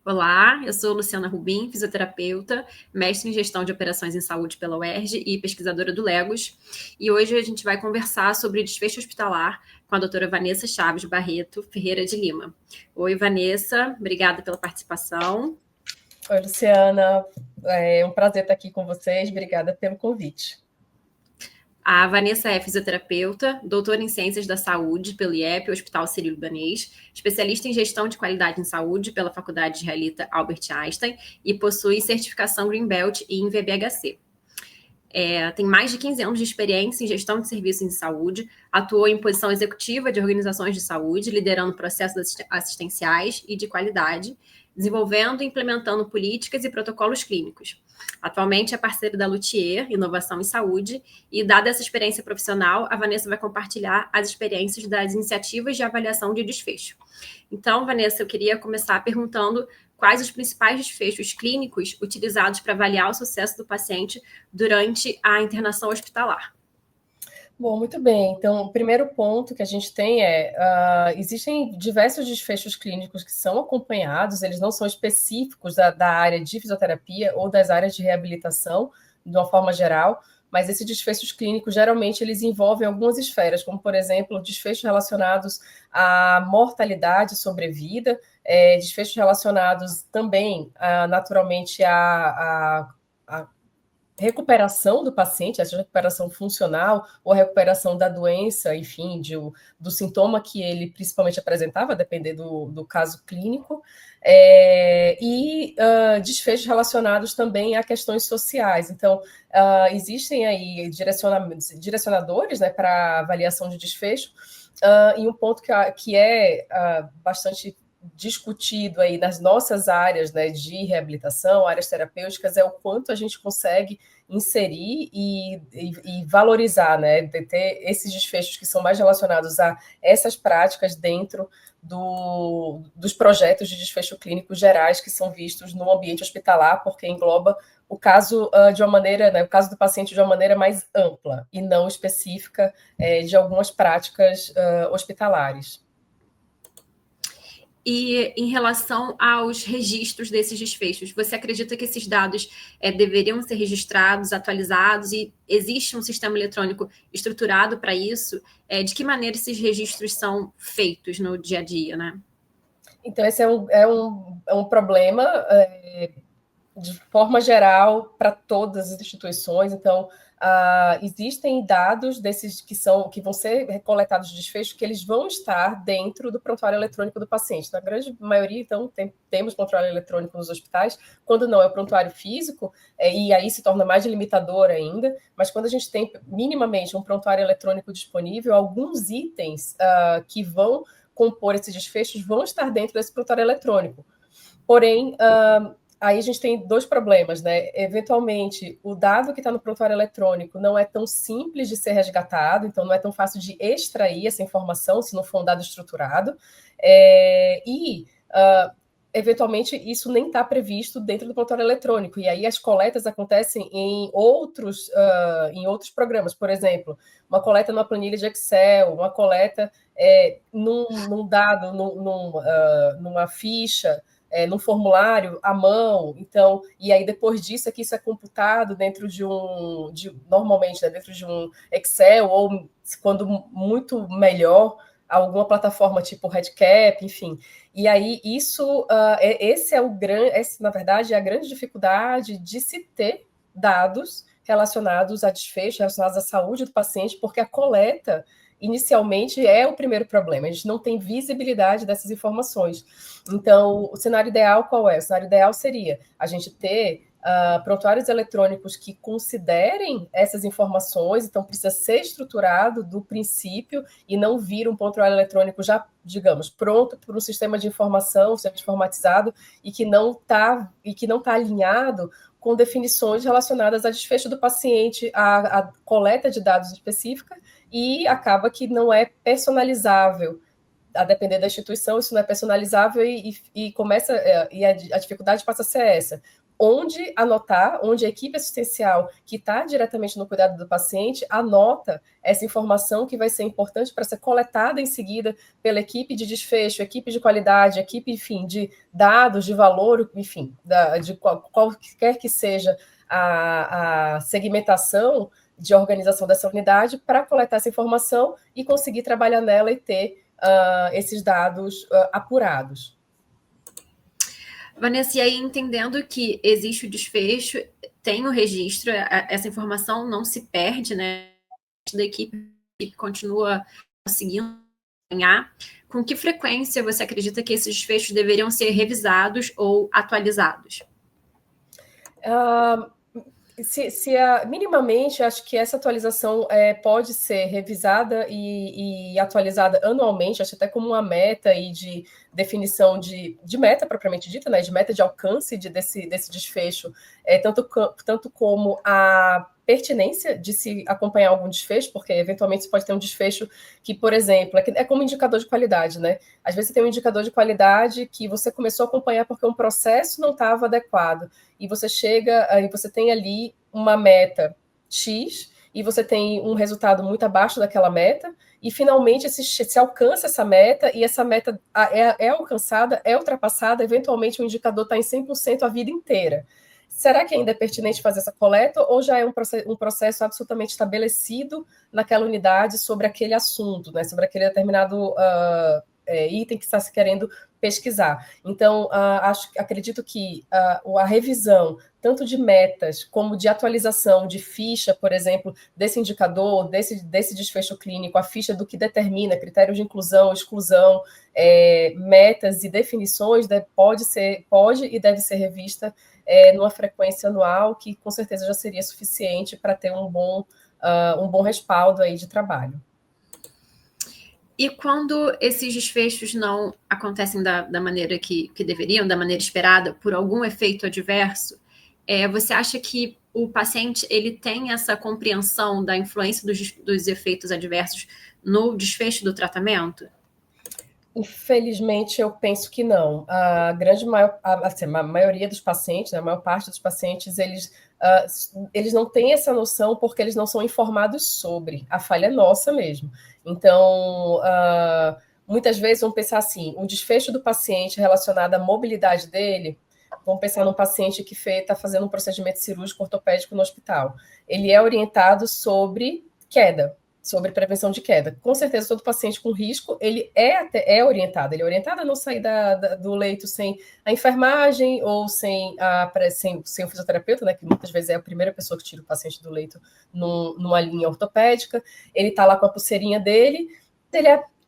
Olá, eu sou Luciana Rubim, fisioterapeuta, mestre em gestão de operações em saúde pela UERJ e pesquisadora do Legos. E hoje a gente vai conversar sobre desfecho hospitalar com a doutora Vanessa Chaves Barreto Ferreira de Lima. Oi, Vanessa, obrigada pela participação. Oi, Luciana. É um prazer estar aqui com vocês. Obrigada pelo convite. A Vanessa é fisioterapeuta, doutora em Ciências da Saúde pelo IEP, Hospital Sírio-Libanês, especialista em Gestão de Qualidade em Saúde pela Faculdade Israelita Albert Einstein e possui certificação Greenbelt em VBHC. Tem mais de 15 anos de experiência em gestão de serviços em saúde, atuou em posição executiva de organizações de saúde, liderando processos assistenciais e de qualidade, desenvolvendo e implementando políticas e protocolos clínicos. Atualmente é parceira da Luthier, Inovação em Saúde, e dada essa experiência profissional, a Vanessa vai compartilhar as experiências das iniciativas de avaliação de desfecho. Então, Vanessa, eu queria começar perguntando quais os principais desfechos clínicos utilizados para avaliar o sucesso do paciente durante a internação hospitalar. Bom, muito bem. Então, o primeiro ponto que a gente tem existem diversos desfechos clínicos que são acompanhados, eles não são específicos da área de fisioterapia ou das áreas de reabilitação, de uma forma geral, mas esses desfechos clínicos, geralmente, eles envolvem algumas esferas, como, por exemplo, desfechos relacionados à mortalidade sobrevida, desfechos relacionados também, naturalmente, a recuperação do paciente, essa recuperação funcional ou a recuperação da doença, enfim, do sintoma que ele principalmente apresentava, depender do caso clínico, desfechos relacionados também a questões sociais. Então, existem aí direcionadores, né, para avaliação de desfecho, e um ponto que é bastante discutido aí nas nossas áreas, né, de reabilitação, áreas terapêuticas, é o quanto a gente consegue inserir e valorizar, né, de ter esses desfechos que são mais relacionados a essas práticas dentro dos projetos de desfecho clínico gerais que são vistos no ambiente hospitalar, porque engloba o caso de uma maneira, né, o caso do paciente de uma maneira mais ampla e não específica de algumas práticas hospitalares. E em relação aos registros desses desfechos, você acredita que esses dados deveriam ser registrados, atualizados, e existe um sistema eletrônico estruturado para isso? De que maneira esses registros são feitos no dia a dia, né? Então, esse é um problema de forma geral para todas as instituições. Então, existem dados desses que vão ser coletados de desfecho que eles vão estar dentro do prontuário eletrônico do paciente. Na grande maioria, então, temos prontuário eletrônico nos hospitais. Quando não é o prontuário físico, e aí se torna mais limitador ainda, mas quando a gente tem minimamente um prontuário eletrônico disponível, alguns itens que vão compor esses desfechos vão estar dentro desse prontuário eletrônico. Porém, aí a gente tem dois problemas, né? Eventualmente, o dado que está no prontuário eletrônico não é tão simples de ser resgatado, então não é tão fácil de extrair essa informação se não for um dado estruturado. Eventualmente, isso nem está previsto dentro do prontuário eletrônico, e aí as coletas acontecem em outros programas, por exemplo, uma coleta numa planilha de Excel, uma coleta num dado, numa ficha, num formulário à mão. Então, e aí depois disso é que isso é computado dentro normalmente, né, dentro de um Excel, ou quando muito melhor, alguma plataforma tipo Redcap, enfim. E aí isso, na verdade, é a grande dificuldade de se ter dados relacionados a desfecho, relacionados à saúde do paciente, porque a coleta inicialmente é o primeiro problema. A gente não tem visibilidade dessas informações. Então, o cenário ideal qual é? O cenário ideal seria a gente ter prontuários eletrônicos que considerem essas informações, então precisa ser estruturado do princípio e não vir um prontuário eletrônico já, digamos, pronto para um sistema de informação, sistema informatizado, e que não está alinhado com definições relacionadas a desfecho do paciente, a coleta de dados específica, e acaba que não é personalizável. A depender da instituição, isso não é personalizável e começa, e a dificuldade passa a ser essa. onde anotar, onde a equipe assistencial que está diretamente no cuidado do paciente anota essa informação que vai ser importante para ser coletada em seguida pela equipe de desfecho, equipe de qualidade, equipe, enfim, de dados, de valor, enfim, de qualquer que seja a segmentação de organização dessa unidade para coletar essa informação e conseguir trabalhar nela e ter esses dados apurados. Vanessa, e aí entendendo que existe o desfecho, tem o registro, essa informação não se perde, né? Da equipe continua conseguindo ganhar. Com que frequência você acredita que esses desfechos deveriam ser revisados ou atualizados? Minimamente, acho que essa atualização pode ser revisada e atualizada anualmente, acho até como uma meta e de definição de meta propriamente dita, né, de meta de alcance desse desfecho, tanto como a pertinência de se acompanhar algum desfecho, porque eventualmente você pode ter um desfecho que, por exemplo, é como indicador de qualidade, né? Às vezes você tem um indicador de qualidade que você começou a acompanhar porque um processo não estava adequado, e você chega, e você tem ali uma meta X, e você tem um resultado muito abaixo daquela meta, e finalmente se alcança essa meta, e essa meta é alcançada, é ultrapassada, eventualmente o indicador está em 100% a vida inteira. Será que ainda é pertinente fazer essa coleta, ou já é um processo absolutamente estabelecido naquela unidade sobre aquele assunto, né, sobre aquele determinado item que está se querendo pesquisar? Então, acredito que a revisão, tanto de metas, como de atualização de ficha, por exemplo, desse indicador, desse desfecho clínico, a ficha do que determina critérios de inclusão, exclusão, metas e definições, pode e deve ser revista numa frequência anual, que com certeza já seria suficiente para ter um bom respaldo aí de trabalho. E quando esses desfechos não acontecem da maneira que deveriam, da maneira esperada, por algum efeito adverso, você acha que o paciente ele tem essa compreensão da influência dos efeitos adversos no desfecho do tratamento? Infelizmente, eu penso que não. A maioria dos pacientes, né, a maior parte dos pacientes, eles não têm essa noção porque eles não são informados sobre. A falha é nossa mesmo. Então, muitas vezes vão pensar assim, o desfecho do paciente relacionado à mobilidade dele, vamos pensar num paciente que está fazendo um procedimento cirúrgico ortopédico no hospital. Ele é orientado sobre queda, sobre prevenção de queda. Com certeza, todo paciente com risco, ele é orientado a não sair do leito sem a enfermagem ou sem o fisioterapeuta, né, que muitas vezes é a primeira pessoa que tira o paciente do leito numa linha ortopédica. Ele está lá com a pulseirinha dele,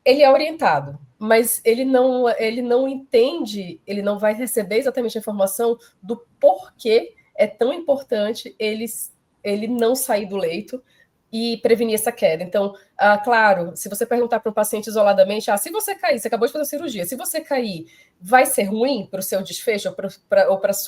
ele é orientado, mas ele não entende, ele não vai receber exatamente a informação do porquê é tão importante ele não sair do leito e prevenir essa queda. Então, claro, se você perguntar para um paciente isoladamente, se você cair, você acabou de fazer a cirurgia, se você cair, vai ser ruim para o seu desfecho ou para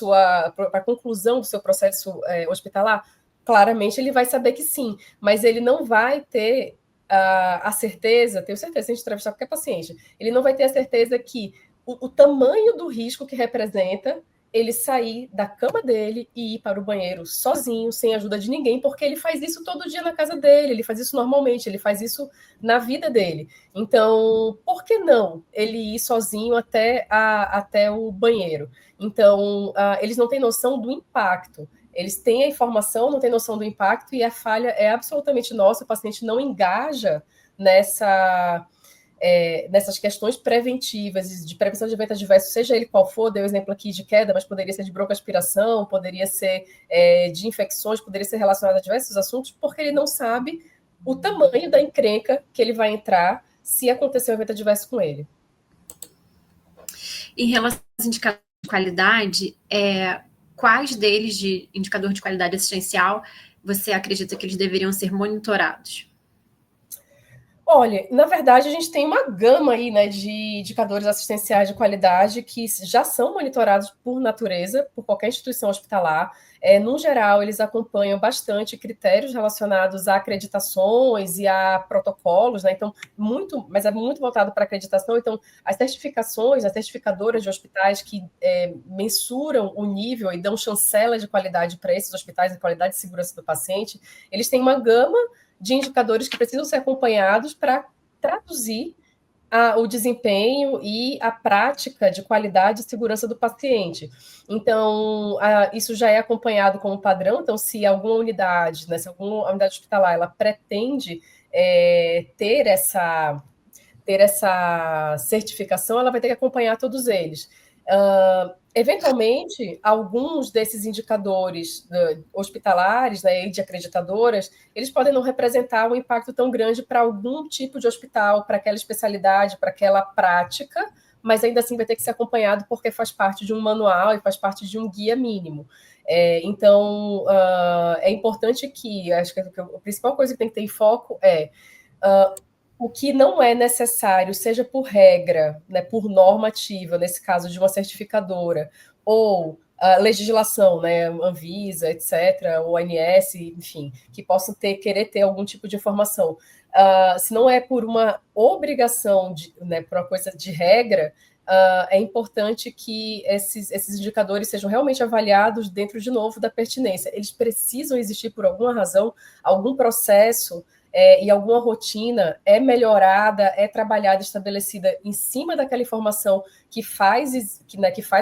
a conclusão do seu processo hospitalar? Claramente ele vai saber que sim, mas ele não vai ter a certeza, tenho certeza, se a gente entrevistar qualquer paciente, ele não vai ter a certeza que o tamanho do risco que representa ele sair da cama dele e ir para o banheiro sozinho, sem ajuda de ninguém, porque ele faz isso todo dia na casa dele, ele faz isso normalmente, ele faz isso na vida dele. Então, por que não ele ir sozinho até o banheiro? Então, eles não têm noção do impacto. Eles têm a informação, não têm noção do impacto, e a falha é absolutamente nossa, o paciente não engaja nessas questões preventivas, de prevenção de evento adverso, seja ele qual for, dei o exemplo aqui de queda, mas poderia ser de broncoaspiração, poderia ser de infecções, poderia ser relacionado a diversos assuntos, porque ele não sabe o tamanho da encrenca que ele vai entrar se acontecer um evento adverso com ele. Em relação aos indicadores de qualidade, quais deles de indicador de qualidade assistencial você acredita que eles deveriam ser monitorados? Olha, na verdade, a gente tem uma gama aí, né, de indicadores assistenciais de qualidade que já são monitorados por natureza, por qualquer instituição hospitalar. No geral, eles acompanham bastante critérios relacionados a acreditações e a protocolos, né? Então, mas é muito voltado para acreditação. Então, as certificações, as certificadoras de hospitais que mensuram o nível e dão chancela de qualidade para esses hospitais, a qualidade e segurança do paciente, eles têm uma gama de indicadores que precisam ser acompanhados para traduzir o desempenho e a prática de qualidade e segurança do paciente. Então, isso já é acompanhado como padrão. Então, se alguma unidade, né, se alguma unidade hospitalar, ela pretende ter essa certificação, ela vai ter que acompanhar todos eles. Eventualmente, alguns desses indicadores hospitalares, né, e de acreditadoras, eles podem não representar um impacto tão grande para algum tipo de hospital, para aquela especialidade, para aquela prática, mas ainda assim vai ter que ser acompanhado porque faz parte de um manual e faz parte de um guia mínimo. Então, é importante acho que a principal coisa que tem que ter em foco é o que não é necessário, seja por regra, né, por normativa, nesse caso de uma certificadora, ou a legislação, né, Anvisa, etc., ou ANS, enfim, que possam querer ter algum tipo de informação. Se não é por uma obrigação, né, por uma coisa de regra, é importante que esses indicadores sejam realmente avaliados dentro, de novo, da pertinência. Eles precisam existir por alguma razão, algum processo e alguma rotina é melhorada, é trabalhada, estabelecida em cima daquela informação que faz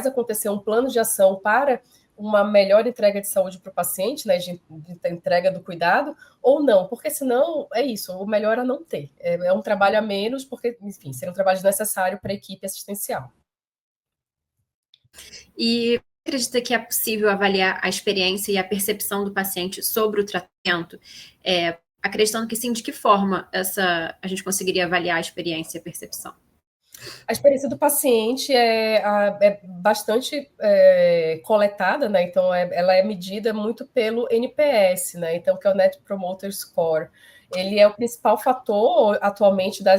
acontecer um plano de ação para uma melhor entrega de saúde para o paciente, né, de entrega do cuidado, ou não, porque senão é isso, o melhor é não ter. É um trabalho a menos, porque, enfim, seria um trabalho desnecessário para a equipe assistencial. E acredita que é possível avaliar a experiência e a percepção do paciente sobre o tratamento? Acreditando que sim, de que forma a gente conseguiria avaliar a experiência e a percepção? A experiência do paciente é bastante coletada, né? Então, ela é medida muito pelo NPS, né? Então, que é o Net Promoter Score. Ele é o principal fator atualmente da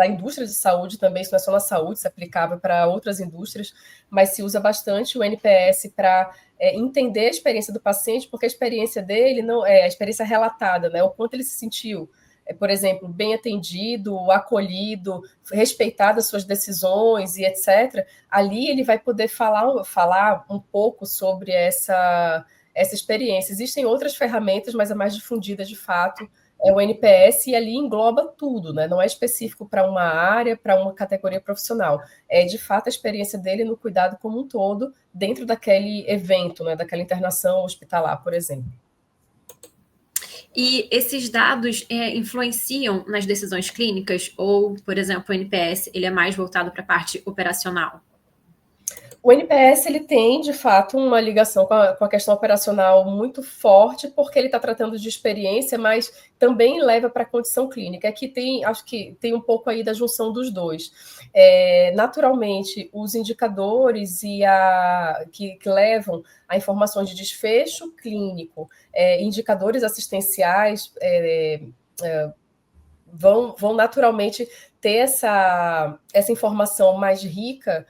indústria de saúde também, isso não é só na saúde, se aplicável para outras indústrias, mas se usa bastante o NPS para entender a experiência do paciente, porque a experiência dele não é a experiência relatada, né? O quanto ele se sentiu, por exemplo, bem atendido, acolhido, respeitado as suas decisões e etc. Ali ele vai poder falar um pouco sobre essa experiência. Existem outras ferramentas, mas a mais difundida, de fato, é o NPS, e ali engloba tudo, né? Não é específico para uma área, para uma categoria profissional. É, de fato, a experiência dele no cuidado como um todo, dentro daquele evento, né? Daquela internação hospitalar, por exemplo. E esses dados influenciam nas decisões clínicas? Ou, por exemplo, o NPS ele é mais voltado para a parte operacional? O NPS ele tem, de fato, uma ligação com a questão operacional muito forte, porque ele está tratando de experiência, mas também leva para a condição clínica. Aqui acho que tem um pouco aí da junção dos dois. Naturalmente, os indicadores que levam a informações de desfecho clínico, indicadores assistenciais, vão naturalmente ter essa informação mais rica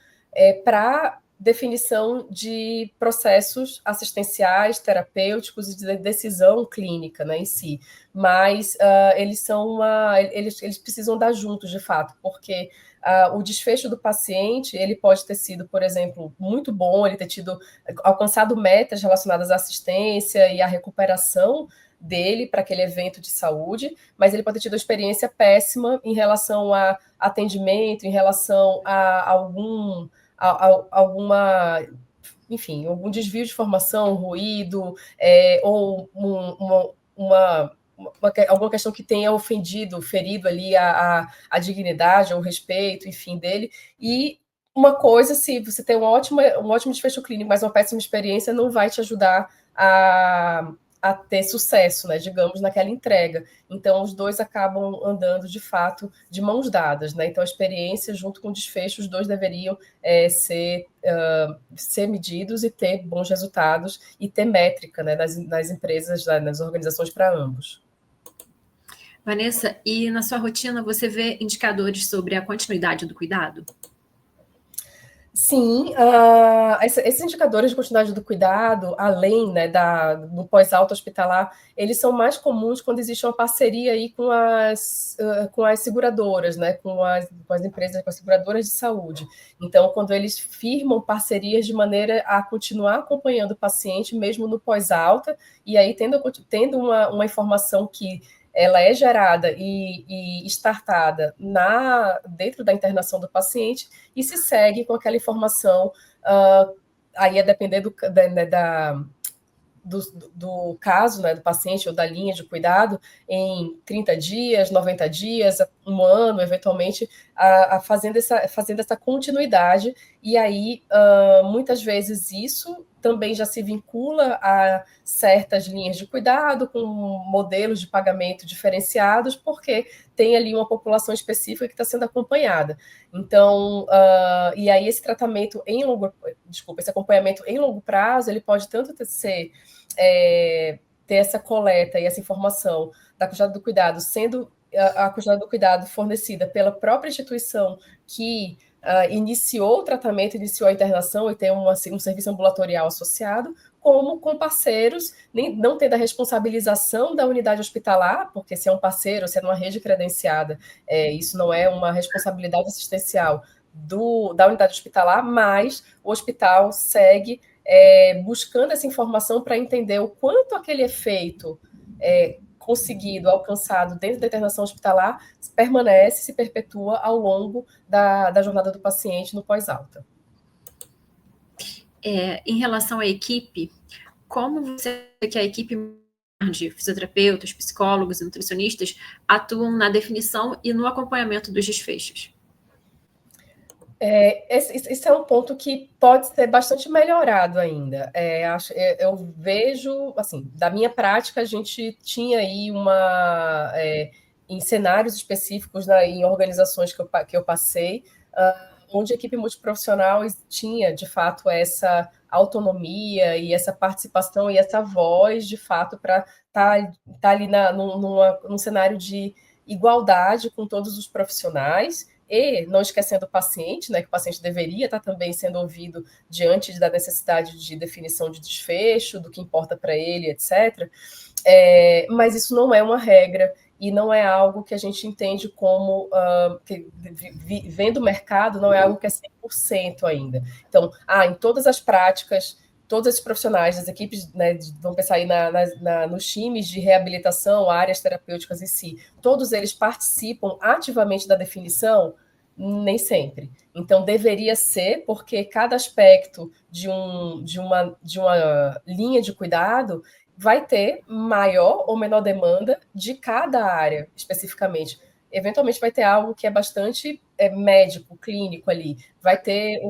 para definição de processos assistenciais, terapêuticos e de decisão clínica, né, em si. Mas eles precisam dar juntos, de fato, porque o desfecho do paciente ele pode ter sido, por exemplo, muito bom, ele ter alcançado metas relacionadas à assistência e à recuperação dele para aquele evento de saúde, mas ele pode ter tido uma experiência péssima em relação a atendimento, em relação a alguma, enfim, algum desvio de informação, ruído, ou alguma questão que tenha ferido ali a dignidade, ou o respeito, enfim, dele. E uma coisa, se você tem um ótimo desfecho clínico, mas uma péssima experiência, não vai te ajudar a ter sucesso, né, digamos, naquela entrega. Então, os dois acabam andando, de fato, de mãos dadas, né? Então, a experiência junto com o desfecho, os dois deveriam ser medidos e ter bons resultados e ter métrica, né, nas empresas, nas organizações para ambos. Vanessa, e na sua rotina você vê indicadores sobre a continuidade do cuidado? Sim, esses indicadores de continuidade do cuidado, além, né, do pós-alta hospitalar, eles são mais comuns quando existe uma parceria aí com as seguradoras, né, com as empresas, com as seguradoras de saúde. Então, quando eles firmam parcerias de maneira a continuar acompanhando o paciente mesmo no pós-alta, e aí tendo uma informação que ela é gerada e startada dentro da internação do paciente e se segue com aquela informação, aí a depender do caso, né, do paciente ou da linha de cuidado, em 30 dias, 90 dias, um ano, eventualmente, fazendo essa continuidade. E aí, muitas vezes, isso também já se vincula a certas linhas de cuidado, com modelos de pagamento diferenciados, porque tem ali uma população específica que está sendo acompanhada. Então, e aí esse esse acompanhamento em longo prazo, ele pode tanto ser ter essa coleta e essa informação da quantidade do cuidado, sendo a quantidade do cuidado fornecida pela própria instituição que iniciou o tratamento, iniciou a internação e tem um serviço ambulatorial associado, como com parceiros, não tendo a responsabilização da unidade hospitalar, porque se é um parceiro, se é numa rede credenciada, isso não é uma responsabilidade assistencial da unidade hospitalar, mas o hospital segue buscando essa informação para entender o quanto aquele efeito conseguido, alcançado dentro da internação hospitalar, permanece, se perpetua ao longo da jornada do paciente no pós-alta. Em relação à equipe, como você vê que a equipe de fisioterapeutas, psicólogos e nutricionistas atuam na definição e no acompanhamento dos desfechos? Esse é um ponto que pode ser bastante melhorado ainda. Eu vejo, assim, da minha prática, a gente tinha aí em cenários específicos, né, em organizações que eu passei, onde a equipe multiprofissional tinha, de fato, essa autonomia e essa participação e essa voz, de fato, para tá ali num cenário de igualdade com todos os profissionais, e não esquecendo o paciente, né, que o paciente deveria estar também sendo ouvido diante da necessidade de definição de desfecho, do que importa para ele, etc. Mas isso não é uma regra e não é algo que a gente entende como, vendo o mercado, não é algo que é 100% ainda. Então, em todas as práticas, todos esses profissionais das equipes, né, vamos pensar aí nos times de reabilitação, áreas terapêuticas em si, todos eles participam ativamente da definição? Nem sempre. Então, deveria ser, porque cada aspecto de uma linha de cuidado vai ter maior ou menor demanda de cada área, especificamente. Eventualmente vai ter algo que é bastante médico, clínico ali. Vai ter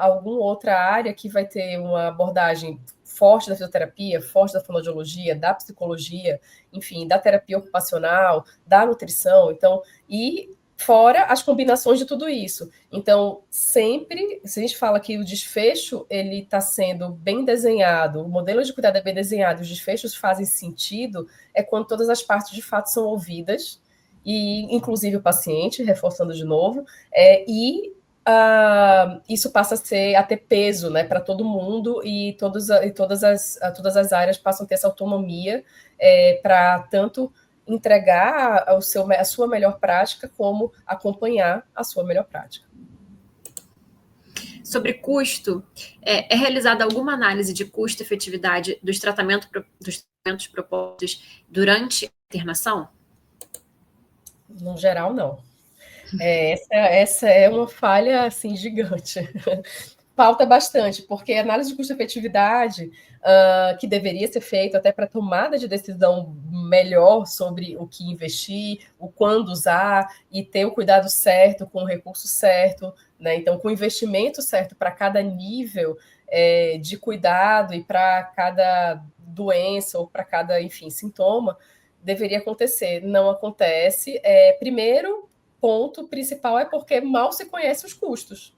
alguma outra área que vai ter uma abordagem forte da fisioterapia, forte da fonoaudiologia, da psicologia, enfim, da terapia ocupacional, da nutrição. Então, e fora as combinações de tudo isso. Então, sempre, se a gente fala que o desfecho ele está sendo bem desenhado, o modelo de cuidado é bem desenhado, os desfechos fazem sentido, é quando todas as partes de fato são ouvidas, e inclusive o paciente, reforçando de novo, isso passa a ter peso, né, para todo mundo e todas as áreas passam a ter essa autonomia para tanto entregar a sua melhor prática, como acompanhar a sua melhor prática. Sobre custo, é realizada alguma análise de custo-efetividade dos tratamentos propostos durante a internação? No geral, não. Essa é uma falha assim, gigante. Falta bastante, porque a análise de custo-efetividade, que deveria ser feita até para tomada de decisão melhor sobre o que investir, o quando usar, e ter o cuidado certo com o recurso certo, né? Então, com o investimento certo para cada nível de cuidado e para cada doença ou para cada, enfim, sintoma, deveria acontecer. Não acontece. Primeiro ponto principal é porque mal se conhece os custos.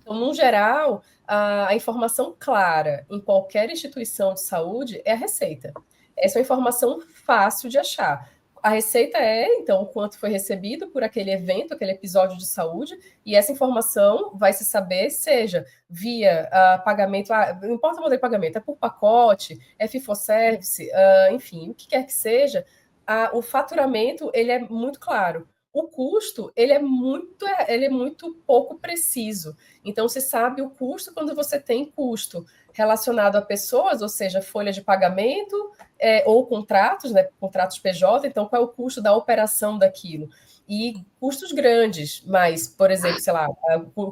Então, no geral, a informação clara em qualquer instituição de saúde é a receita. Essa é uma informação fácil de achar. a receita é, então, o quanto foi recebido por aquele evento, aquele episódio de saúde, e essa informação vai se saber, seja via pagamento, não importa o modelo de pagamento, é por pacote, é fee-for-service, enfim, o que quer que seja, o faturamento ele é muito claro. O custo ele é muito pouco preciso. Então, você sabe o custo quando você tem custo relacionado a pessoas, ou seja, folha de pagamento, ou contratos, né, contratos PJ, então qual é o custo da operação daquilo? E custos grandes, mas, por exemplo, sei lá,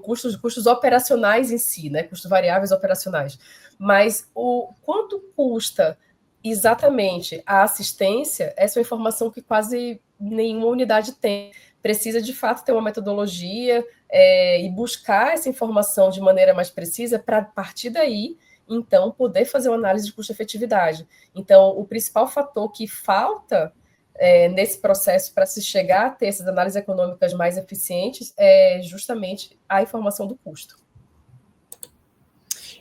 custos operacionais em si, né, custos variáveis operacionais. Mas o quanto custa exatamente a assistência, essa é uma informação que quase nenhuma unidade tem. Precisa, de fato, ter uma metodologia e buscar essa informação de maneira mais precisa para, a partir daí, então, poder fazer uma análise de custo-efetividade. Então, o principal fator que falta nesse processo para se chegar a ter essas análises econômicas mais eficientes é justamente a informação do custo.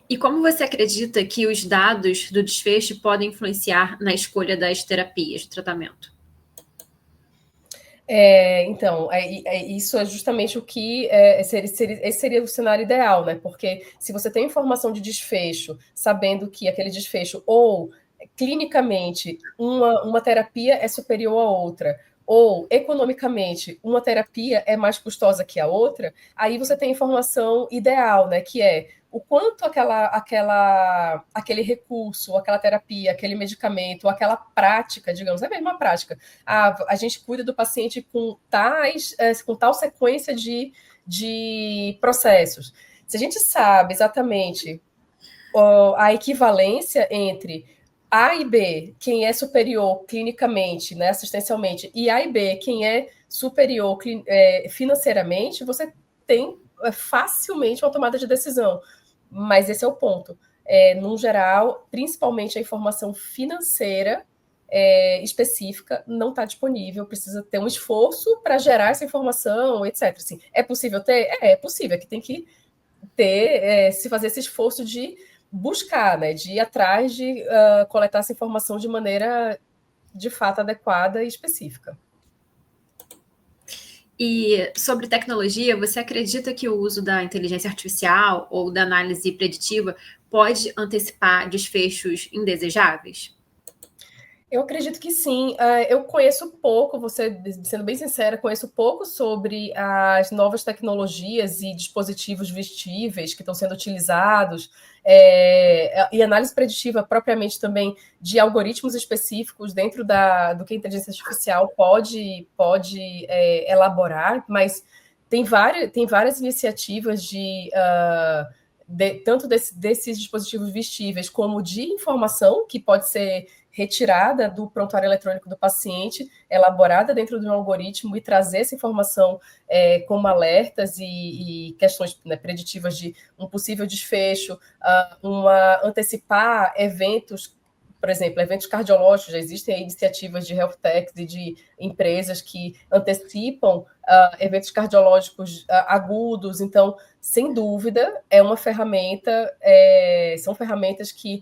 E como você acredita que os dados do desfecho podem influenciar na escolha das terapias de tratamento? Então, isso é justamente o que esse seria o cenário ideal, né? Porque se você tem informação de desfecho, sabendo que aquele desfecho, ou clinicamente, uma terapia é superior à outra, ou economicamente, uma terapia é mais custosa que a outra, aí você tem a informação ideal, né? Que é o quanto aquele recurso, aquela terapia, aquele medicamento, aquela prática, digamos, é mesmo uma prática. A gente cuida do paciente com tal sequência de processos. Se a gente sabe exatamente a equivalência entre A e B, quem é superior clinicamente, né, assistencialmente, e A e B, quem é superior financeiramente, você tem facilmente uma tomada de decisão. Mas esse é o ponto. No geral, principalmente a informação financeira específica não está disponível, precisa ter um esforço para gerar essa informação, etc. Assim, é possível ter? É possível, é que tem que ter, se fazer esse esforço de buscar, né, de ir atrás de coletar essa informação de maneira, de fato, adequada e específica. E sobre tecnologia, você acredita que o uso da inteligência artificial ou da análise preditiva pode antecipar desfechos indesejáveis? Eu acredito que sim. Eu conheço pouco, sendo bem sincera, conheço pouco sobre as novas tecnologias e dispositivos vestíveis que estão sendo utilizados, e análise preditiva propriamente também de algoritmos específicos dentro do que a inteligência artificial pode elaborar, mas tem várias iniciativas tanto desses dispositivos vestíveis como de informação que pode ser retirada do prontuário eletrônico do paciente, elaborada dentro de um algoritmo e trazer essa informação como alertas e questões, né, preditivas de um possível desfecho, antecipar eventos, por exemplo, eventos cardiológicos. Já existem aí iniciativas de health techs e de empresas que antecipam eventos cardiológicos agudos. Então, sem dúvida, é uma ferramenta, são ferramentas que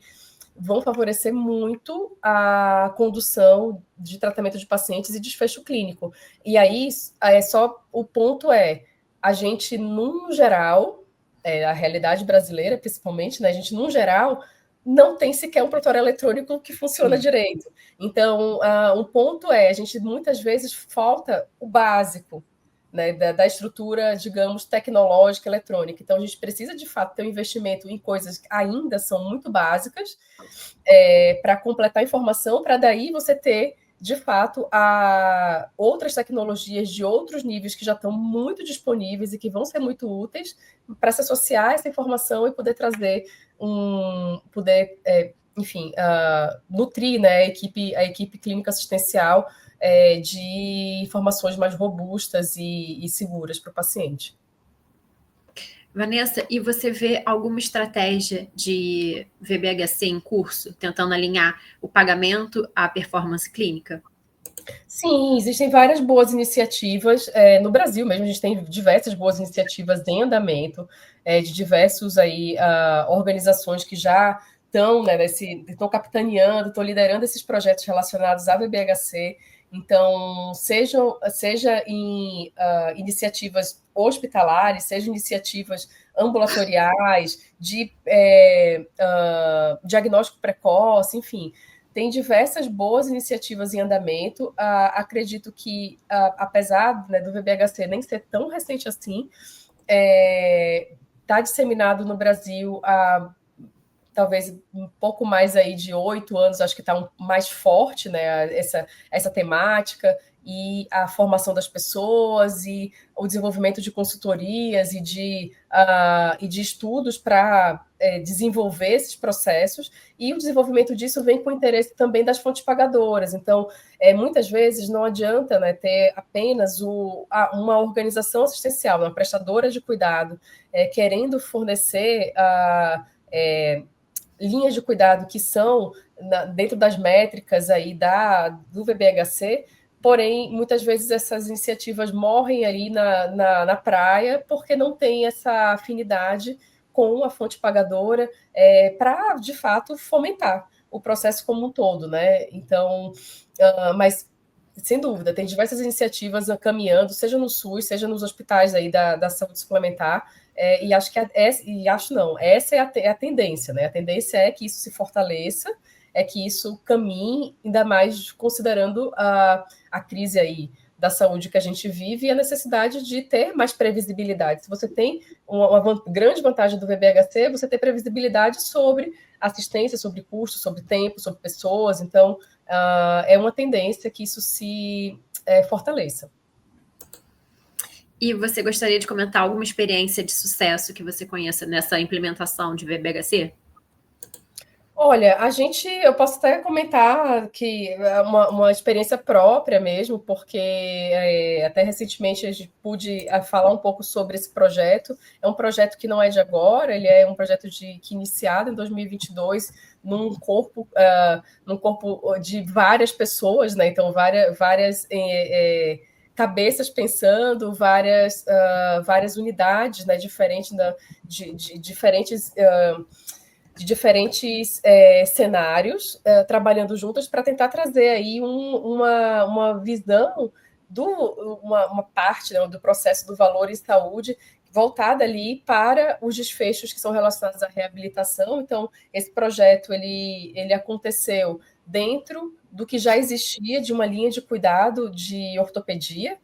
vão favorecer muito a condução de tratamento de pacientes e desfecho clínico. E aí, o ponto a gente, num geral, a realidade brasileira, principalmente, né, a gente, num geral, não tem sequer um prontuário eletrônico que funciona direito. Então, um ponto a gente, muitas vezes, falta o básico, né, da estrutura, digamos, tecnológica, eletrônica. Então, a gente precisa, de fato, ter um investimento em coisas que ainda são muito básicas, para completar a informação, para daí você ter, de fato, outras tecnologias de outros níveis que já estão muito disponíveis e que vão ser muito úteis para se associar a essa informação e poder trazer enfim, nutrir, né, a equipe clínica assistencial de informações mais robustas e seguras para o paciente. Vanessa, e você vê alguma estratégia de VBHC em curso, tentando alinhar o pagamento à performance clínica? Sim, existem várias boas iniciativas. No Brasil mesmo, a gente tem diversas boas iniciativas em andamento, de diversas organizações que já estão, né, estão capitaneando, estão liderando esses projetos relacionados à VBHC. Então, seja em iniciativas hospitalares, seja iniciativas ambulatoriais, de diagnóstico precoce, enfim, tem diversas boas iniciativas em andamento. Acredito que, apesar, né, do VBHC nem ser tão recente assim, está disseminado no Brasil há talvez um pouco mais aí de 8 anos, acho que está mais forte, né, essa temática, e a formação das pessoas, e o desenvolvimento de consultorias e de estudos para desenvolver esses processos, e o desenvolvimento disso vem com o interesse também das fontes pagadoras. Então, muitas vezes não adianta, né, ter apenas uma organização assistencial, uma prestadora de cuidado, querendo fornecer linhas de cuidado que são dentro das métricas aí do VBHC, porém, muitas vezes essas iniciativas morrem ali na praia porque não tem essa afinidade com a fonte pagadora para, de fato, fomentar o processo como um todo, né? Então, mas sem dúvida, tem diversas iniciativas caminhando, seja no SUS, seja nos hospitais aí da saúde suplementar, e acho que essa é a tendência, né? A tendência é que isso se fortaleça, é que isso caminhe, ainda mais considerando a crise aí da saúde que a gente vive e a necessidade de ter mais previsibilidade. Se você tem uma grande vantagem do VBHC, você ter previsibilidade sobre assistência, sobre custos, sobre tempo, sobre pessoas. Então, é uma tendência que isso se fortaleça. E você gostaria de comentar alguma experiência de sucesso que você conheça nessa implementação de VBHC? Olha, eu posso até comentar que é uma experiência própria mesmo, porque até recentemente a gente pude falar um pouco sobre esse projeto. É um projeto que não é de agora, ele é um projeto que iniciado em 2022 num corpo de várias pessoas, né? Então, várias cabeças pensando, várias unidades, né? De diferentes cenários, trabalhando juntas para tentar trazer aí uma visão uma parte, né, do processo do valor em saúde voltada ali para os desfechos que são relacionados à reabilitação. Então, esse projeto ele aconteceu dentro do que já existia de uma linha de cuidado de ortopedia,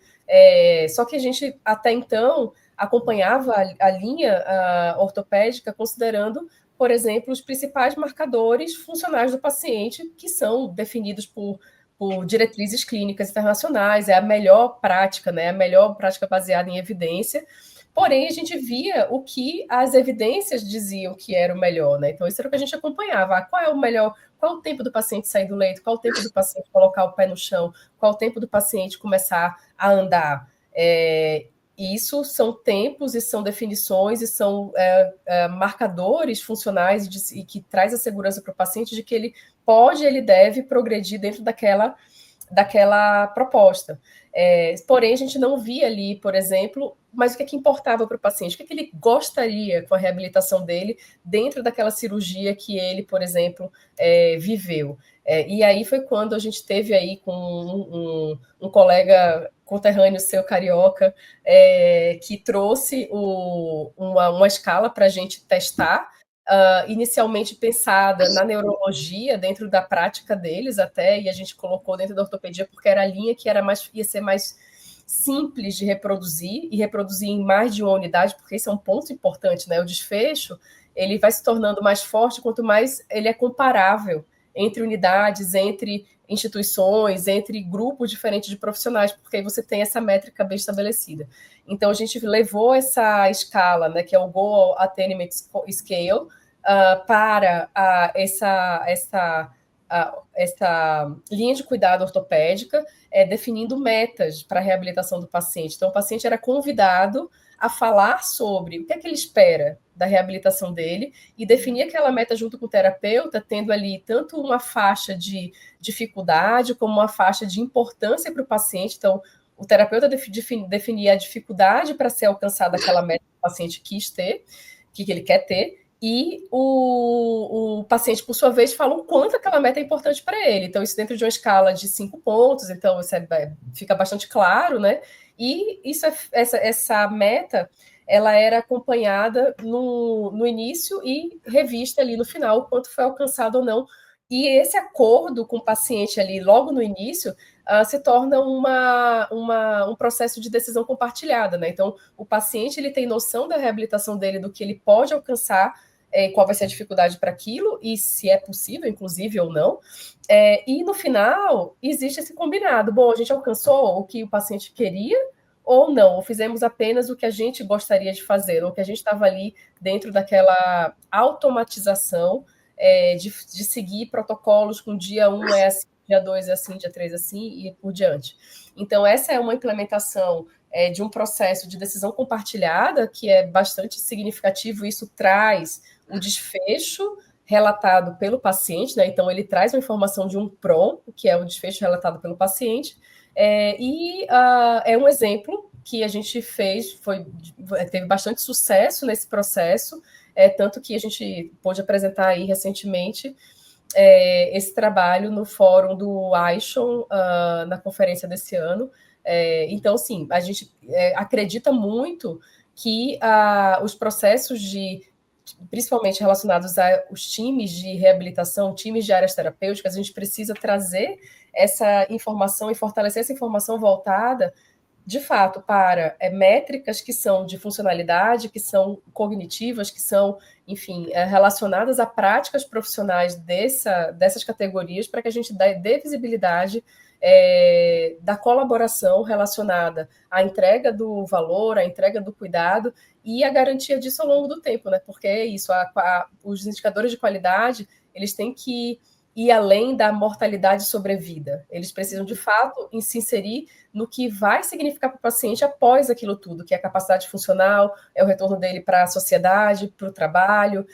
só que a gente até então acompanhava a linha ortopédica considerando, por exemplo, os principais marcadores funcionais do paciente, que são definidos por diretrizes clínicas internacionais, é a melhor prática, né? A melhor prática baseada em evidência. Porém, a gente via o que as evidências diziam que era o melhor, né? Então, isso era o que a gente acompanhava. Qual é o melhor? Qual o tempo do paciente sair do leito? Qual o tempo do paciente colocar o pé no chão? Qual o tempo do paciente começar a andar? Isso são tempos e são definições e são marcadores funcionais e que traz a segurança para o paciente de que ele deve progredir dentro daquela proposta. Porém, a gente não via ali, por exemplo, mas o que importava para o paciente, o que ele gostaria com a reabilitação dele dentro daquela cirurgia que ele, por exemplo, viveu. E aí foi quando a gente teve aí com um colega conterrâneo seu, carioca, que trouxe uma escala para a gente testar, inicialmente pensada na neurologia, dentro da prática deles até, e a gente colocou dentro da ortopedia porque era a linha que ia ser mais simples de reproduzir, e reproduzir em mais de uma unidade, porque esse é um ponto importante, né? O desfecho, ele vai se tornando mais forte quanto mais ele é comparável entre unidades, entre instituições, entre grupos diferentes de profissionais, porque aí você tem essa métrica bem estabelecida. Então, a gente levou essa escala, né, que é o Goal Attainment Scale, para essa linha de cuidado ortopédica, definindo metas para a reabilitação do paciente. Então, o paciente era convidado a falar sobre o que é que ele espera da reabilitação dele e definir aquela meta junto com o terapeuta, tendo ali tanto uma faixa de dificuldade como uma faixa de importância para o paciente. Então, o terapeuta definia a dificuldade para ser alcançada aquela meta que o paciente quis ter, que ele quer ter, e o paciente, por sua vez, fala o quanto aquela meta é importante para ele. Então, isso dentro de uma escala de 5 pontos, então isso fica bastante claro, né? E essa meta, ela era acompanhada no início e revista ali no final, o quanto foi alcançado ou não. E esse acordo com o paciente ali, logo no início, se torna um processo de decisão compartilhada, né? Então, o paciente ele tem noção da reabilitação dele, do que ele pode alcançar, qual vai ser a dificuldade para aquilo, e se é possível, inclusive, ou não. E no final, existe esse combinado. Bom, a gente alcançou o que o paciente queria, ou não, ou fizemos apenas o que a gente gostaria de fazer, ou que a gente estava ali dentro daquela automatização de seguir protocolos com dia 1 é assim, dia 2 é assim, dia 3 é assim, e por diante. Então, essa é uma implementação de um processo de decisão compartilhada que é bastante significativo, isso traz o desfecho relatado pelo paciente, né? Então, ele traz uma informação de um PROM, que é o desfecho relatado pelo paciente, é um exemplo que a gente fez, teve bastante sucesso nesse processo, tanto que a gente pôde apresentar aí recentemente esse trabalho no fórum do ISHON, na conferência desse ano. Então, sim, a gente acredita muito que os processos principalmente relacionados aos times de reabilitação, times de áreas terapêuticas, a gente precisa trazer essa informação e fortalecer essa informação voltada, de fato, para métricas que são de funcionalidade, que são cognitivas, que são, enfim, relacionadas a práticas profissionais dessas categorias, para que a gente dê visibilidade da colaboração relacionada à entrega do valor, à entrega do cuidado e a garantia disso ao longo do tempo, né? Porque é isso, os indicadores de qualidade, eles têm que ir além da mortalidade e sobrevida. Eles precisam, de fato, se inserir no que vai significar para o paciente após aquilo tudo, que é a capacidade funcional, é o retorno dele para a sociedade, para o trabalho,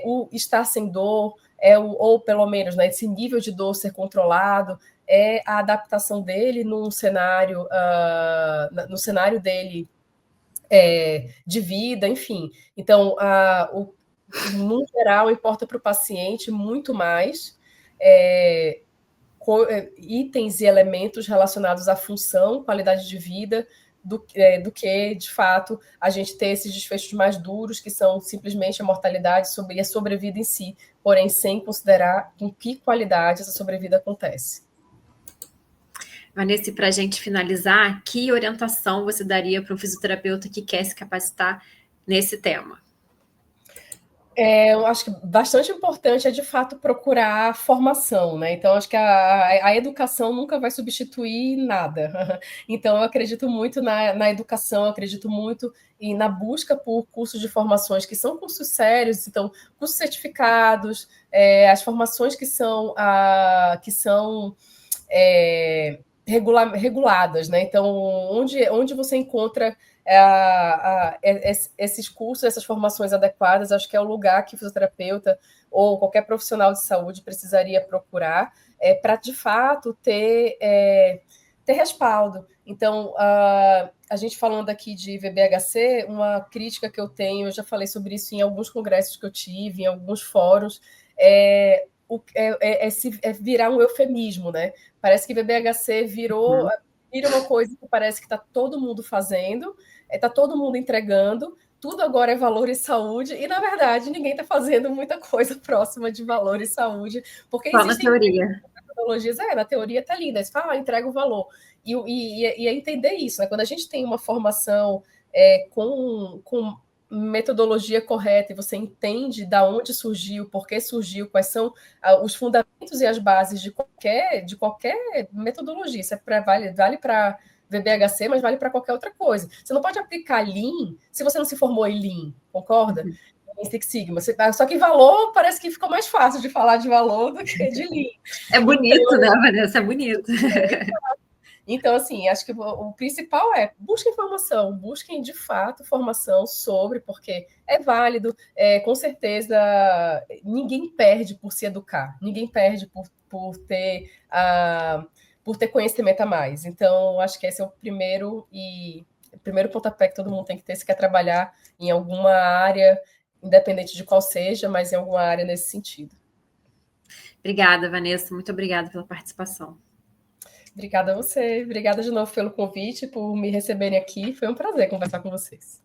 o estar sem dor, ou pelo menos, né, esse nível de dor ser controlado, é a adaptação dele no cenário dele de vida, enfim. Então, no geral, importa para o paciente muito mais itens e elementos relacionados à função, qualidade de vida, do que, de fato, a gente ter esses desfechos mais duros, que são simplesmente a mortalidade e a sobrevida em si, porém sem considerar com que qualidade essa sobrevida acontece. Vanessa, para a gente finalizar, que orientação você daria para um fisioterapeuta que quer se capacitar nesse tema? Eu acho que bastante importante é, de fato, procurar formação, né? Então, acho que a educação nunca vai substituir nada. Então, eu acredito muito na educação, eu acredito muito na busca por cursos de formações que são cursos sérios, então, cursos certificados, as formações que são reguladas, né? Então, onde você encontra esses cursos, essas formações adequadas, acho que é o lugar que o fisioterapeuta ou qualquer profissional de saúde precisaria procurar para, de fato, ter respaldo. Então, a gente falando aqui de VBHC, uma crítica que eu tenho, eu já falei sobre isso em alguns congressos que eu tive, em alguns fóruns, virar um eufemismo, né? Parece que VBHC vira uma coisa que parece que está todo mundo fazendo, está todo mundo entregando, tudo agora é valor e saúde, e na verdade ninguém está fazendo muita coisa próxima de valor e saúde, porque só na teoria. Metodologias, na teoria está linda, você fala, entrega o valor. E é entender isso, né? Quando a gente tem uma formação com metodologia correta e você entende da onde surgiu, por que surgiu, quais são os fundamentos e as bases de qualquer metodologia. Isso vale para VBHC, mas vale para qualquer outra coisa. Você não pode aplicar Lean se você não se formou em Lean, concorda? Em Six Sigma. Só que valor parece que ficou mais fácil de falar de valor do que de Lean. É bonito, então, né, Vanessa? É bonito. Então, assim, acho que o principal busquem informação, busquem de fato formação sobre, porque é válido, com certeza ninguém perde por se educar, ninguém perde por ter conhecimento a mais. Então, acho que esse é o primeiro pontapé que todo mundo tem que ter se quer trabalhar em alguma área, independente de qual seja, mas em alguma área nesse sentido. Obrigada, Vanessa. Muito obrigada pela participação. Obrigada a você. Obrigada de novo pelo convite, por me receberem aqui. Foi um prazer conversar com vocês.